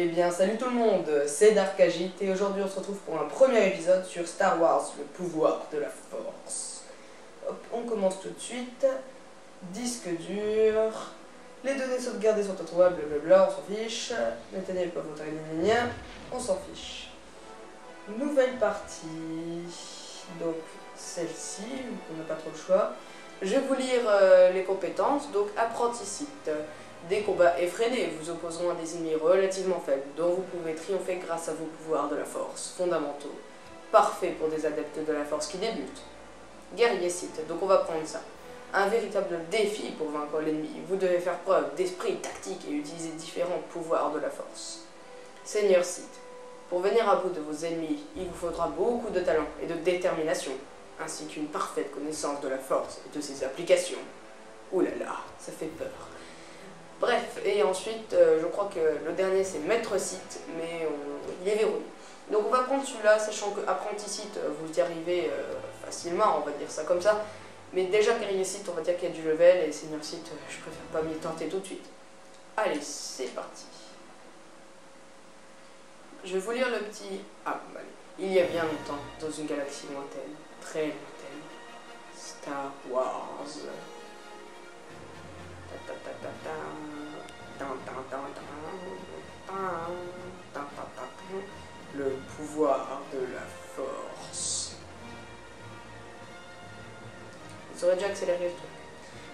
Eh bien, salut tout le monde, c'est Darkagit et aujourd'hui on se retrouve pour un premier épisode sur Star Wars, le pouvoir de la force. Hop, on commence tout de suite. Disque dur. Les données sauvegardées sont introuvables, blablabla, on s'en fiche. Nathaniel pas votre on s'en fiche. Nouvelle partie. Donc, celle-ci, on n'a pas trop le choix. Je vais vous lire les compétences. Donc, apprenti site. Des combats effrénés vous opposeront à des ennemis relativement faibles, dont vous pouvez triompher grâce à vos pouvoirs de la force fondamentaux. Parfait pour des adeptes de la force qui débutent. Guerrier site, donc on va prendre ça. Un véritable défi pour vaincre l'ennemi. Vous devez faire preuve d'esprit tactique et utiliser différents pouvoirs de la force. Seigneur site, pour venir à bout de vos ennemis, il vous faudra beaucoup de talent et de détermination, ainsi qu'une parfaite connaissance de la force et de ses applications. Ouh là là, ça fait peur. Bref, et ensuite, je crois que le dernier c'est maître site, mais il est verrouillé. Donc on va prendre celui-là, sachant que apprenti site, vous y arrivez facilement, on va dire ça comme ça. Mais déjà guerrier site, on va dire qu'il y a du level, et seigneur site, je préfère pas m'y tenter tout de suite. Allez, c'est parti. Je vais vous lire le petit... Ah, allez. Il y a bien longtemps, dans une galaxie lointaine, très lointaine, Star Wars. Le pouvoir de la force. Vous aurez déjà accéléré le truc.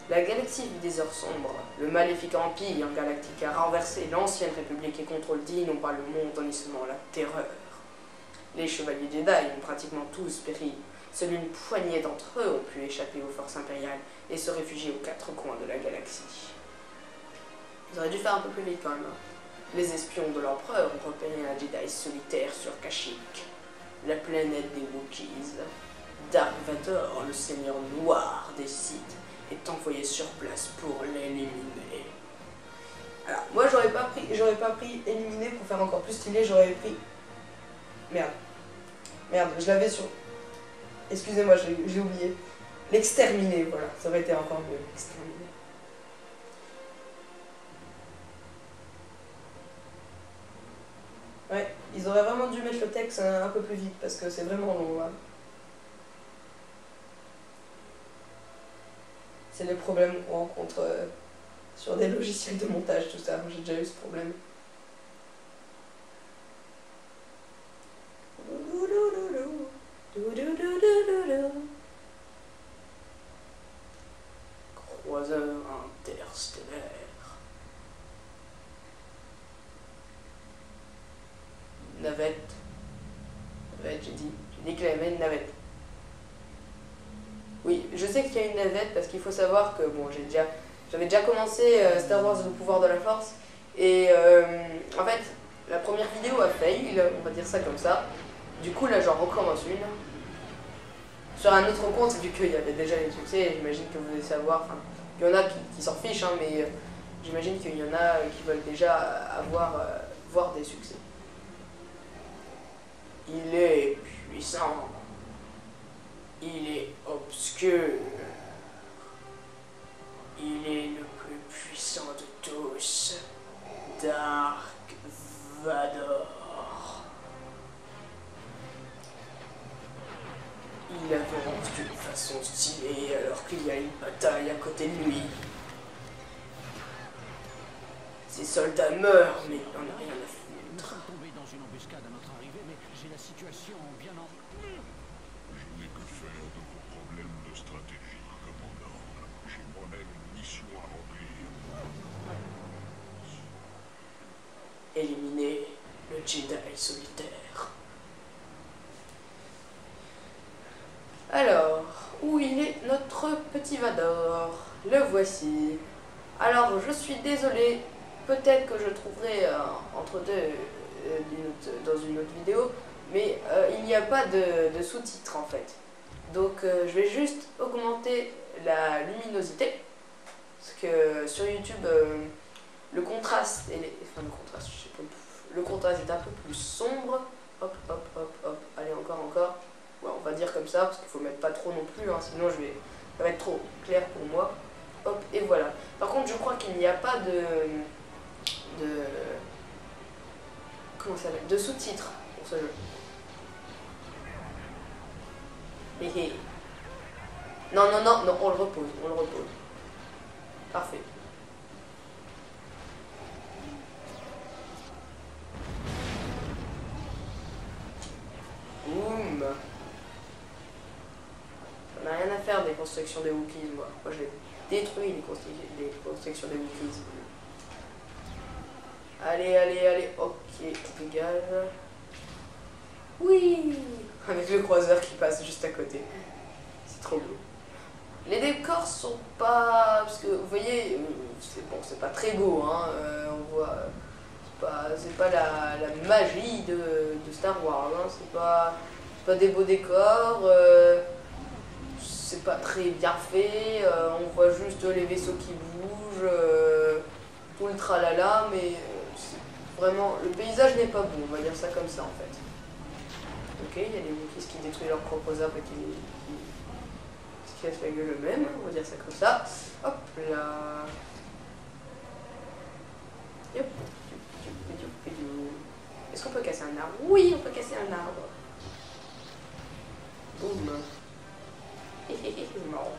La galaxie vit des heures sombres. Le maléfique empire galactique a renversé l'ancienne république et contrôle dit non pas le monde, ni seulement la terreur. Les chevaliers Jedi ont pratiquement tous péri. Seule une poignée d'entre eux ont pu échapper aux forces impériales et se réfugier aux quatre coins de la galaxie. Vous auriez dû faire un peu plus vite quand même. Les espions de l'empereur ont repéré un Jedi solitaire sur Kashyyyk, la planète des Wookiees. Dark Vador, le seigneur noir des Sith, est envoyé sur place pour l'éliminer. Alors, moi j'aurais pas pris éliminer pour faire encore plus stylé, j'aurais pris... Merde, je l'avais sur... Excusez-moi, j'ai oublié. L'exterminer, voilà, ça aurait été encore mieux. L'exterminer. Ouais, ils auraient vraiment dû mettre le texte un peu plus vite parce que c'est vraiment long là. C'est les problèmes qu'on rencontre sur des logiciels de montage, tout ça. J'ai déjà eu ce problème. Croiseur interstellaire. Navette. Navette, j'ai dit qu'il y avait une navette. Oui, je sais qu'il y a une navette parce qu'il faut savoir que bon, j'avais déjà commencé Star Wars le pouvoir de la force et en fait la première vidéo a failli, on va dire ça comme ça. Du coup là j'en recommence une sur un autre compte vu qu'il y avait déjà les succès. J'imagine que vous allez savoir, enfin il y en a qui s'en fichent hein, mais j'imagine qu'il y en a qui veulent déjà voir des succès. Il est puissant. Il est obscur. Il est le plus puissant de tous. Dark Vador. Il avance d'une façon stylée alors qu'il y a une bataille à côté de lui. Ses soldats meurent, mais il n'en a rien à foutre. Tombé dans une embuscade à notre arrivée, mais j'ai la situation bien en... Je n'ai que faire de vos problèmes de stratégie, commandant. J'ai moi-même une mission à remplir. Éliminer le Jedi solitaire. Alors, où il est notre petit Vador? Le voici. Alors, je suis désolé, peut-être que je trouverai entre deux dans une autre vidéo, mais il n'y a pas de sous-titres en fait. Donc je vais juste augmenter la luminosité, parce que sur YouTube le contraste le contraste est un peu plus sombre. Hop, hop, hop, hop, allez encore. Ouais, on va dire comme ça, parce qu'il faut mettre pas trop non plus, hein, sinon ça va être trop clair pour moi. Hop, et voilà. Par contre, je crois qu'il n'y a pas comment ça s'appelle, de sous-titres pour ce jeu. Hé. Non, non, non, non, on le repose, on le repose. Parfait. Boum. On n'a rien à faire des constructions des Wookiees, moi. Moi, j'ai détruit les constructions des Wookiees. Allez, allez, allez. Ok, dégage. Oui. Avec le croiseur qui passe juste à côté. C'est trop beau. Les décors sont pas... Parce que, vous voyez, c'est bon, c'est pas très beau, hein. On voit... C'est pas la magie de Star Wars, hein. C'est pas des beaux décors. C'est pas très bien fait. On voit juste les vaisseaux qui bougent. Tout le tralala, mais... Vraiment, le paysage n'est pas beau, on va dire ça comme ça en fait. Ok, il y a des Wookiees qui détruisent leurs propres arbres et qui cassent la gueule eux-mêmes, on va dire ça comme ça. Hop là. Yop. Est-ce qu'on peut casser un arbre? Oui, on peut casser un arbre. Boum. C'est marrant.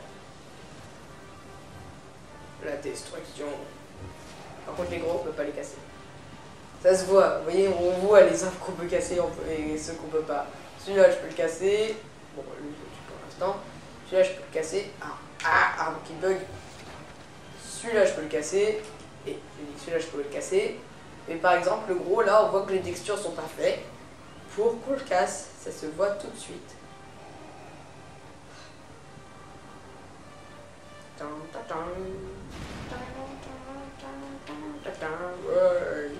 La destruction. Par contre, les gros, on peut pas les casser. Ça se voit, vous voyez, on voit les arbres qu'on peut casser et ceux qu'on peut pas. Celui-là, je peux le casser. Bon, lui, je le tue pour l'instant. Celui-là, je peux le casser. Arbre qui bug. Celui-là, je peux le casser. Et celui-là, je peux le casser. Mais par exemple, le gros, là, on voit que les textures sont pas faites. Pour qu'on le casse, ça se voit tout de suite. Ouais.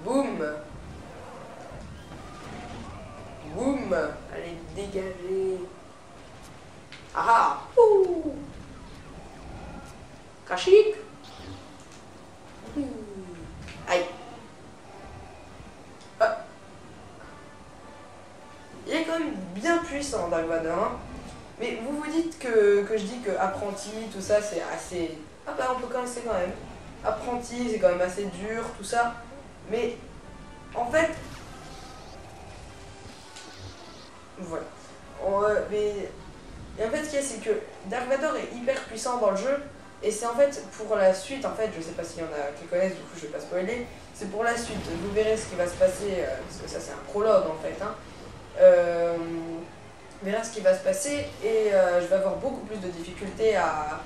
Boum. Boum. Allez, dégagez. Ah. Ouh. Kashik. Aïe. Ah. Il est quand même bien puissant, Dark Vador. Hein. Mais vous vous dites que je dis que apprenti, tout ça, c'est assez... Ah bah on peut commencer quand même. Apprenti, c'est quand même assez dur, tout ça. Mais en fait... Voilà. Et en fait, ce qu'il y a, c'est que Dark Vador est hyper puissant dans le jeu. Et c'est en fait pour la suite, en fait, je sais pas s'il y en a qui connaissent, du coup je vais pas spoiler. C'est pour la suite, vous verrez ce qui va se passer, parce que ça c'est un prologue en fait. Hein. On verra ce qui va se passer et je vais avoir beaucoup plus de difficultés à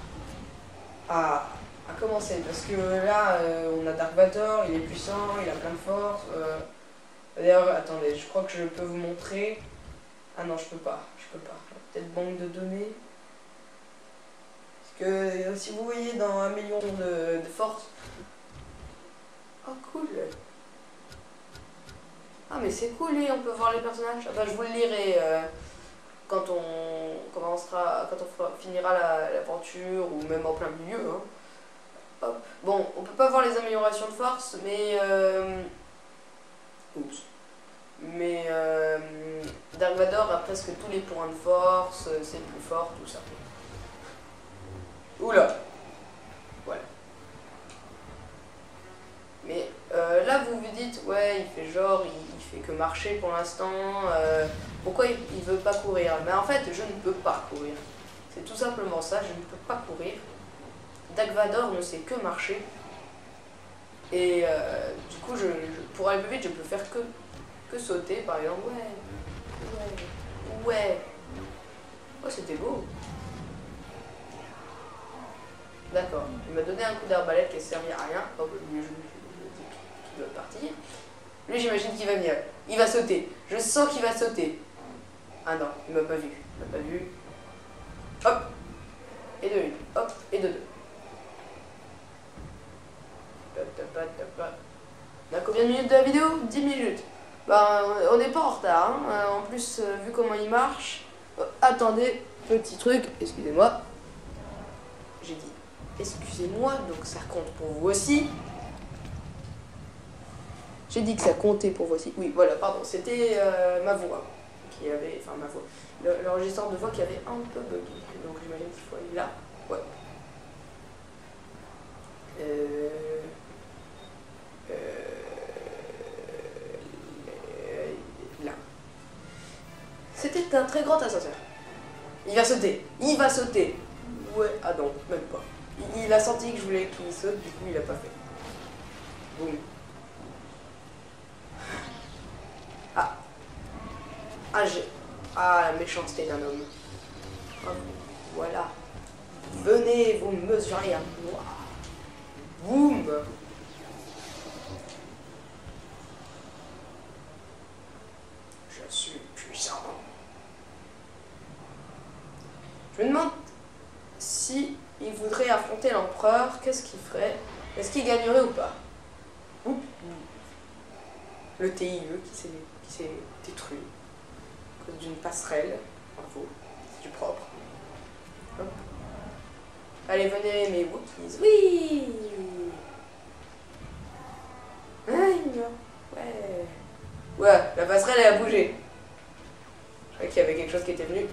commencer. Parce que là, on a Dark Vador, il est puissant, il a plein de force. D'ailleurs, attendez, je crois que je peux vous montrer. Ah non, je peux pas. Peut-être banque de données. Parce que si vous voyez dans 1 million de force... Oh cool. Ah mais c'est cool, on peut voir les personnages. Ah, bah, je vous le lirai quand on finira l'aventure ou même en plein milieu. Hein. Hop. Bon, on peut pas voir les améliorations de force, mais... Oups. Mais Dark Vador a presque tous les points de force, c'est le plus fort, tout ça. Oula. Voilà. Mais là vous vous dites, ouais, il fait genre, il fait que marcher pour l'instant, pourquoi il veut pas courir? Mais en fait, je ne peux pas courir. C'est tout simplement ça, je ne peux pas courir. Dark Vador ne sait que marcher. Et du coup, pour aller plus vite, je peux faire que sauter, par exemple. Ouais. Oh, c'était beau. D'accord. Il m'a donné un coup d'arbalète qui ne servi à rien. Donc, lui, je dis qu'il doit partir. Lui, j'imagine qu'il va venir. Il va sauter. Je sens qu'il va sauter. Ah non, il m'a pas vu. Hop. Et de une. Hop. Et de deux. On a combien de minutes de la vidéo? 10 minutes. Bah, on n'est pas en retard. Hein. En plus, vu comment il marche... attendez, petit truc. Excusez-moi. J'ai dit excusez-moi, donc ça compte pour vous aussi. J'ai dit que ça comptait pour vous aussi. Oui, voilà, pardon. C'était ma voix. Qui avait... Enfin, ma voix. L'enregistreur de voix qui avait un peu bugué. Donc j'imagine qu'il faut aller là. Ouais. Là. C'était un très grand ascenseur. Il va sauter. Il va sauter. Ouais. Ah non, même pas. Il a senti que je voulais qu'il saute, du coup il a pas fait. Boum. Ah. Ah, la méchanceté d'un homme. Ah, voilà. Venez vous mesurer à moi. Boum. Je suis puissant. Je me demande si il voudrait affronter l'empereur, qu'est-ce qu'il ferait? Est-ce qu'il gagnerait ou pas? Le TIE qui s'est détruit à cause d'une passerelle. Bravo, c'est du propre. Hop. Allez, venez mes Wookiees. Oui. Ouais. Ouais, la passerelle elle a bougé. Je croyais qu'il y avait quelque chose qui était venu.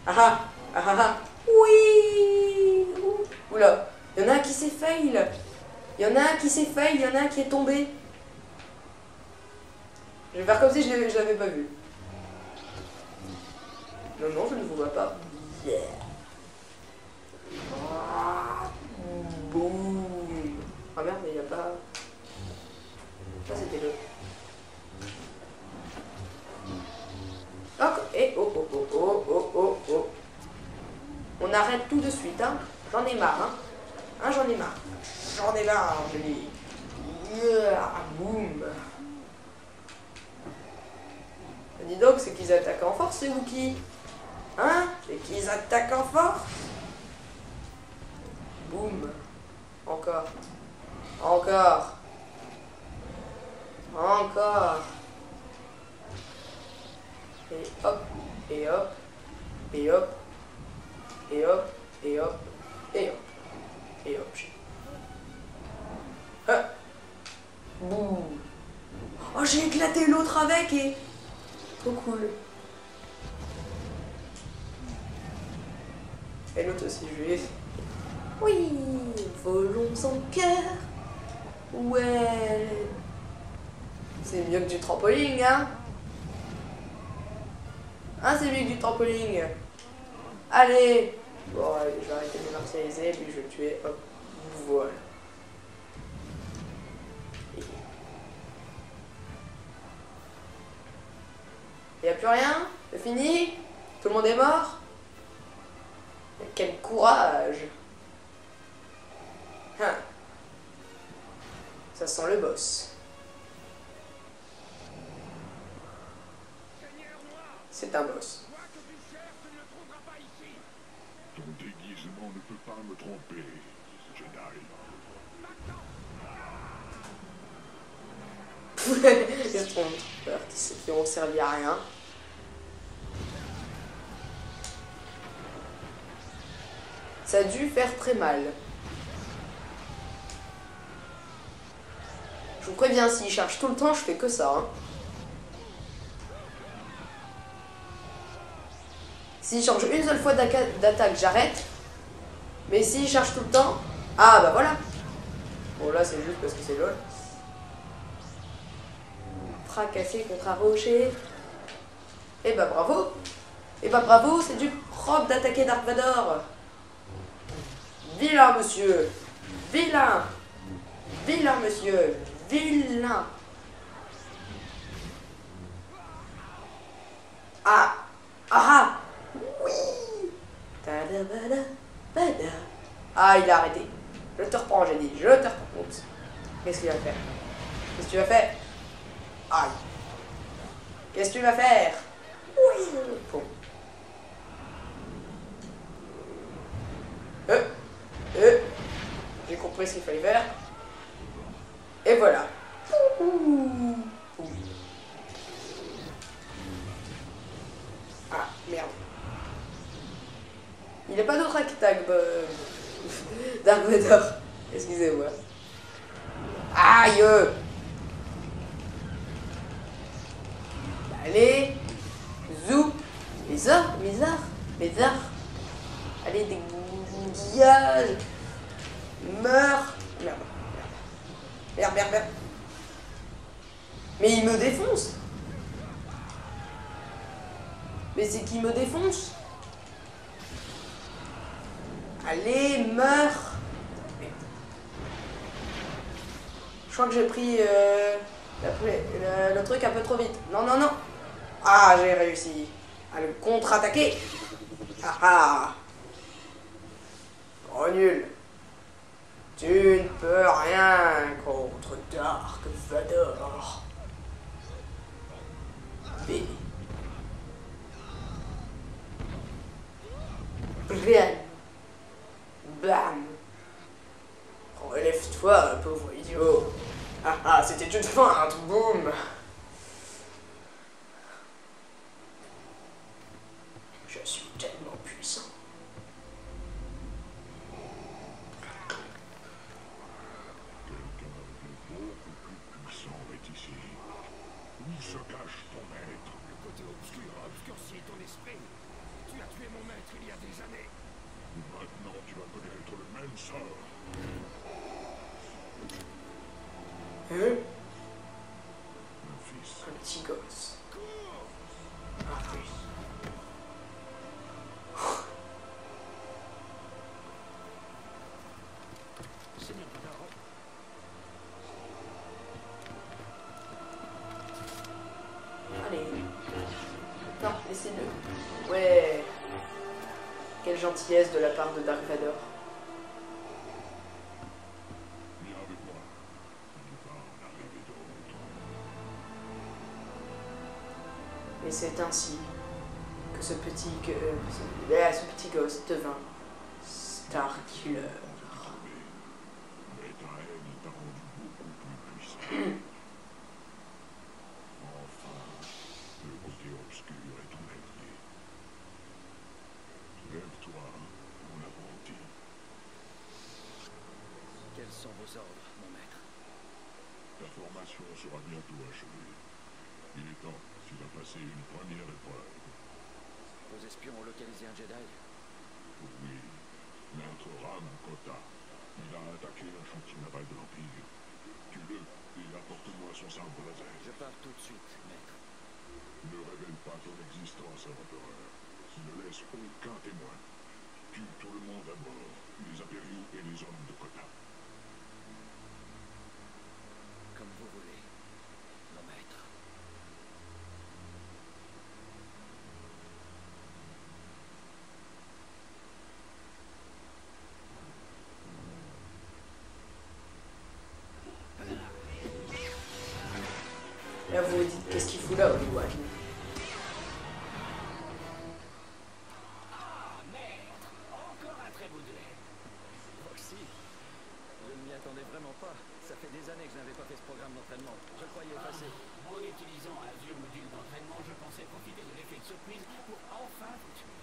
Ah ah. Oui. Oula, il y en a un qui s'est fail. Il y en a un qui s'est fail, il y en a un qui est tombé. Je vais faire comme si je l'avais pas vu. Non, je ne vous vois pas. Yeah. Boum. Ah merde, mais il n'y a pas... Ça c'était le... Oh. On arrête tout de suite, hein. J'en ai marre, hein. J'en ai marre, je dis. Boum. Dis donc, c'est qu'ils attaquent en force, ces Wookiees. Hein? C'est qu'ils attaquent en force. Boum. Encore. Et hop. Ah. Boum. Oh, j'ai éclaté l'autre avec et... Trop cool. Et l'autre aussi, je vais... Oui, volons son cœur. Ouais. C'est mieux que du trampoline, hein. C'est mieux que du trampoline. Allez. Bon, allez, je vais arrêter de me martialiser, puis je vais le tuer. Hop. Voilà. Y'a plus rien? C'est fini? Tout le monde est mort? Quel courage! Ça sent le boss. C'est un boss. Ton déguisement ne peut pas me tromper, Jedi. Les trompeurs qui ont servi à rien. Ça a dû faire très mal. Je vous préviens, s'il charge tout le temps, je fais que ça. Hein. S'il change une seule fois d'attaque, j'arrête. Mais s'il charge tout le temps... Ah bah voilà. Bon là c'est juste parce que c'est LOL. Fracassé contre un rocher. Et bah bravo. C'est du propre d'attaquer Dark Vador. Vilain monsieur. Vilain monsieur. Vilain. Ah. Oui. Ah, il a arrêté. Je te reprends, j'ai dit. Je te reprends. Oups. Qu'est-ce qu'il va faire? Qu'est-ce que tu vas faire? Aïe. Qu'est-ce que tu vas faire? Oui. Bon. J'ai compris ce qu'il fallait faire. Et voilà. Ah, merde. Il n'y a pas d'autre attaque Dark Vador. Excusez-moi. Aïe. Allez. Zou. Mes arts. Allez, dégage. Meurs. Merde. Merde, merde, merde. Mais il me défonce. Mais c'est qui me défonce? Allez, meurs. Je crois que j'ai pris le truc un peu trop vite. Non, non, non. Ah, j'ai réussi à le contre-attaquer. Ah ah. Oh nul. Tu ne peux rien contre Dark Vador. B. Rien. Bam. Relève-toi, pauvre idiot. Ah ah, c'était une feinte, boum. Je suis tellement puissant. Quelqu'un de beaucoup plus puissant est ici. Où se cache ton maître? Le côté obscur a obscurci ton esprit. Tu as tué mon maître il y a des années. Maintenant, tu vas connaître le même sort. Hein? Mon fils. Un petit gosse. Ah oui. Seigneur Vador. Allez. Non, laissez-le. Ouais. Quelle gentillesse de la part de Dark Vador. Viens avec moi. Il va en arriver d'autres. Et c'est ainsi que ce petit gosse devint Starkiller. Mais ta haine t'a rendu beaucoup plus puissant. Enfin, le côté obscur est ton allié. Lève-toi, mon apprenti. Quels sont vos ordres, mon maître? Ta formation sera bientôt achevée. Il est temps, tu vas passer une première épreuve. Vos espions ont localisé un Jedi? Oui, maître Ram Kota. Il a attaqué un chantier naval de l'Empire. Tue-le et apporte-moi son sabre laser. Je pars tout de suite, maître. Ne révèle pas ton existence à l'empereur. Ne laisse aucun témoin. Tue tout le monde à bord, les impériaux et les hommes de Kota. Comme vous voulez, mon maître. Là, vous vous dites, qu'est-ce qu'il fout là, Obi-Wan? Ah, maître! Encore un très bout de lait. Roxy, je ne m'y attendais vraiment pas. Ça fait des années que je n'avais pas fait ce programme d'entraînement. Je croyais passer. En utilisant un vieux module d'entraînement, je pensais profiter de l'effet de surprise pour enfin vous tuer.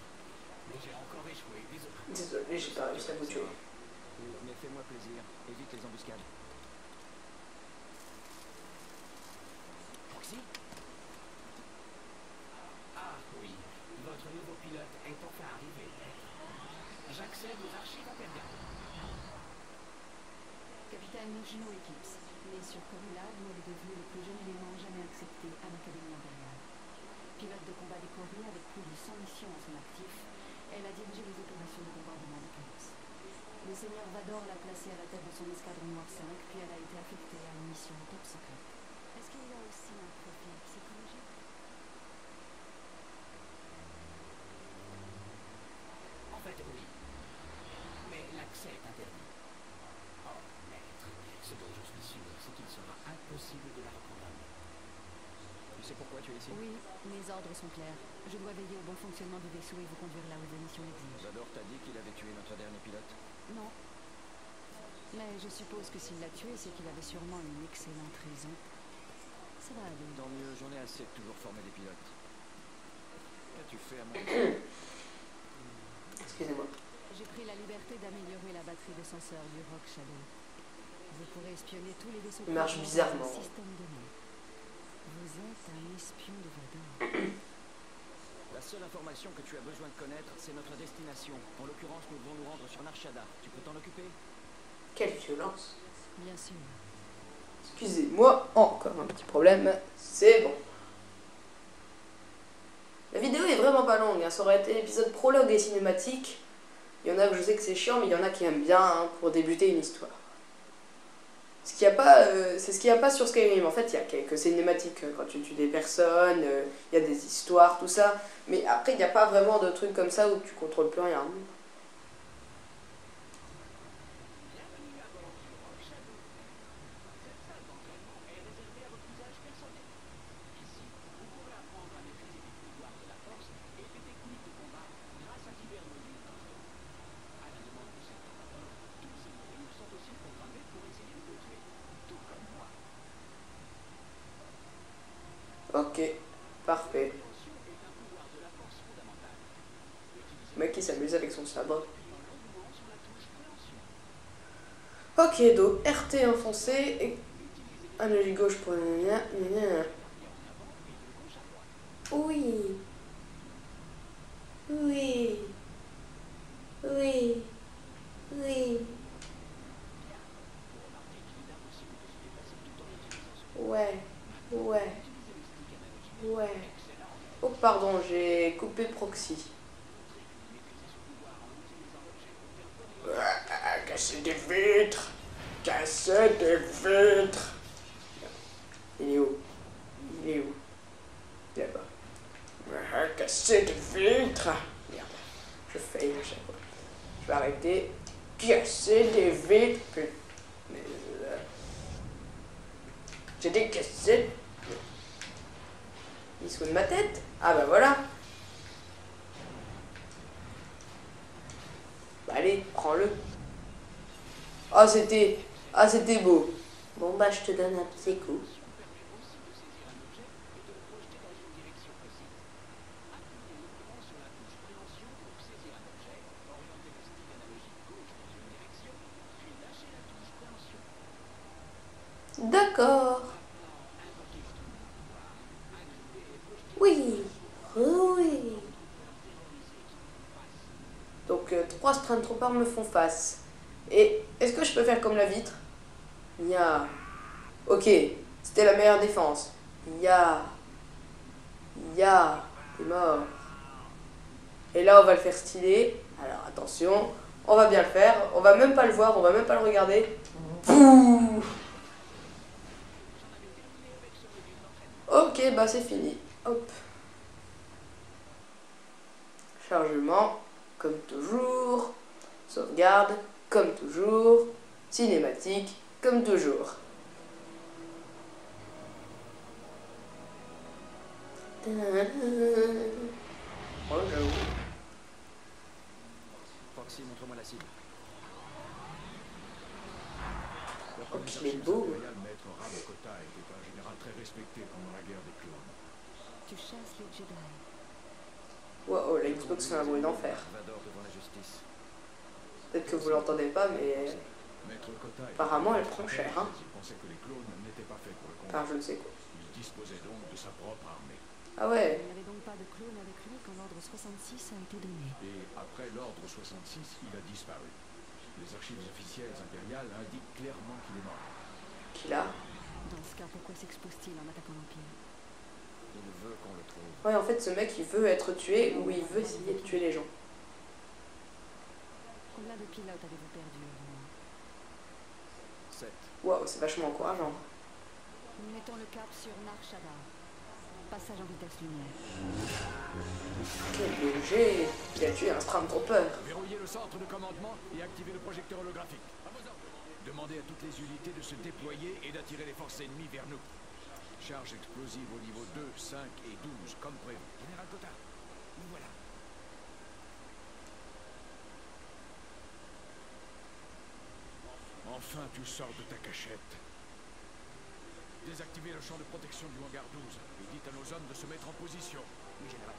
Mais j'ai encore échoué, désolé. Désolé, j'ai pas réussi à vous tuer. Mais fais-moi plaisir. Évite les embuscades. Roxy? Ah oui, votre nouveau pilote est enfin arrivé. J'accède aux archives impériales. Capitaine Juno Eclipse, né sur Corellade, où elle est devenue le plus jeune élément jamais accepté à l'Académie impériale. Pilote de combat décoré avec plus de 100 missions à son actif, elle a dirigé les opérations de bombardement de Kalos. Le seigneur Vador l'a placée à la tête de son escadron Noir 5, puis elle a été affectée à une mission top secrète. Est-ce qu'il y a aussi un profil psychologique? En fait, oui. Mais l'accès est interdit. Oh, maître, ce dont je suis sûr, c'est qu'il sera impossible de la reprogrammer. Tu sais pourquoi tu es ici? Oui, mes ordres sont clairs. Je dois veiller au bon fonctionnement du vaisseau et vous conduire là où vos missions l'exigent. Vador t'a dit qu'il avait tué notre dernier pilote? Non. Mais je suppose que s'il l'a tué, c'est qu'il avait sûrement une excellente raison. Ça va aller. Tant mieux, j'en ai assez de toujours former des pilotes. Qu'as-tu fait à mon... Excusez-moi. J'ai pris la liberté d'améliorer la batterie de senseurs du Rock Shadow. Vous pourrez espionner tous les vaisseaux Il marche présents bizarrement. dans le système donné. Vous êtes un espion de Vador. La seule information que tu as besoin de connaître, c'est notre destination. En l'occurrence, nous devons nous rendre sur Narshada. Tu peux t'en occuper? Quelle violence. Bien sûr. Excusez-moi, encore un petit problème. C'est bon. La vidéo est vraiment pas longue, hein. Ça aurait été l'épisode prologue et cinématique. Il y en a que je sais que c'est chiant, mais il y en a qui aiment bien hein, pour débuter une histoire. Ce qu'il y a pas, c'est ce qu'il n'y a pas sur Skyrim. En fait, il y a quelques cinématiques quand tu tues des personnes, il y a des histoires, tout ça. Mais après, il n'y a pas vraiment de trucs comme ça où tu contrôles plus rien. Ok, parfait. Le mec qui s'amuse avec son sabre. Ok, donc RT enfoncé et un œil gauche pour Oui. Oui. Oui. Oui. Ouais. Ouais. Ouais. Oh pardon, j'ai coupé proxy. Casser des vitres. Casser des vitres. Il est où? Il est où? Il est là-bas. Casser des vitres. Merde. Je fail à chaque fois. Je vais arrêter. Casser des vitres. Mais j'ai des cassettes. Il se fout de ma tête. Ah bah voilà. Bah allez, prends-le. Ah c'était beau. Bon bah je te donne un petit coup. D'accord. Oui. Oui. Donc 3 Stormtroopers me font face. Et est-ce que je peux faire comme la vitre? Ya. Ok, c'était la meilleure défense. Ya. Ya. T'es mort. Et là on va le faire stylé. Alors attention, on va bien le faire. On va même pas le voir, on va même pas le regarder. Bouh. Ok, bah c'est fini. Hop. Chargement, comme toujours. Sauvegarde, comme toujours. Cinématique, comme toujours. Bonjour. Foxy, montre-moi la cible. Oh, qu'il est beau. Maître Rav-Kota était un général très respecté pendant la guerre des clones. Tu chasses les Jedi. Wow, la Xbox fait un bruit d'enfer. Vador devant la justice. Peut-être que vous l'entendez pas, mais Maître Kota apparemment elle prend cher. Hein. Il pensait que les clones n'étaient pas faits pour le combat. Enfin, je ne sais quoi. Il disposait donc de sa propre armée. Ah ouais. Il n'y avait donc pas de clone avec lui quand l'ordre 66 a été donné. Et après l'ordre 66, il a disparu. Les archives officielles impériales indiquent clairement qu'il est mort. Qu'il a. Dans ce cas, pourquoi s'expose-t-il en attaquant l'Empire? Il veut qu'on le trouve. Ouais, en fait, ce mec, il veut être tué ou il veut essayer de tuer les gens. Combien de pilotes avez-vous perdu? 7. Waouh, c'est vachement encourageant. Nous mettons le cap sur Nar Shaddaa. Passage en vitesse lumière. Quel léger. Il a tué un Stormtrooper. Verrouillez le centre de commandement et activez le projecteur holographique. À vos ordres. Demandez à toutes les unités de se déployer et d'attirer les forces ennemies vers nous. Charge explosive au niveau 2, 5 et 12, comme prévu. Général Kota, nous voilà. Enfin, tu sors de ta cachette. Désactivez le champ de protection du hangar 12 et dites à nos hommes de se mettre en position. Oui, général.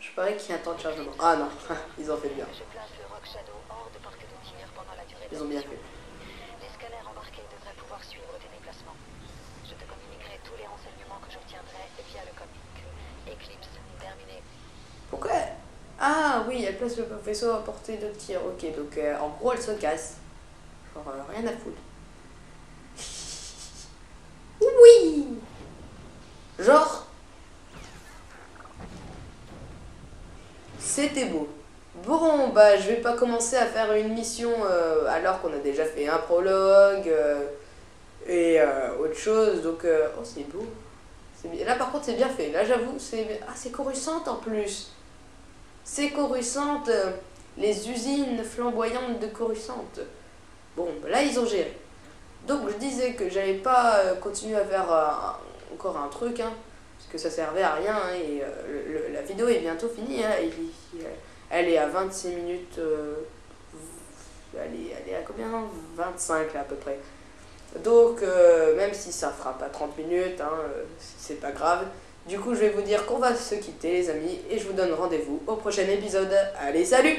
Je parie qu'il y a un temps de chargement. Ah non, ils ont fait bien. Je place le Rock Shadow hors de portée de tir pendant la durée de Ils ont bien mission. fait. Les scanners embarqués devraient pouvoir suivre tes déplacements. Je te communiquerai tous les renseignements que j'obtiendrai via le comic. Eclipse, terminé. Pourquoi? Ah oui, elle place le vaisseau à portée de tir. Ok, donc en gros elle se casse. Genre rien à foutre. Oui. Genre, c'était beau. Bon, bah je vais pas commencer à faire une mission alors qu'on a déjà fait un prologue et autre chose. Donc, oh c'est beau. Là par contre c'est bien fait. Là j'avoue, c'est Coruscant en plus. C'est Coruscant, les usines flamboyantes de Coruscant. Bon, bah là ils ont géré. Donc je disais que j'allais pas continuer à faire encore un truc, hein, parce que ça servait à rien, hein, et la vidéo est bientôt finie, hein, elle est à 26 minutes, elle est à combien? 25 là à peu près. Donc même si ça fera pas 30 minutes, hein, c'est pas grave. Du coup je vais vous dire qu'on va se quitter les amis, et je vous donne rendez-vous au prochain épisode. Allez, salut!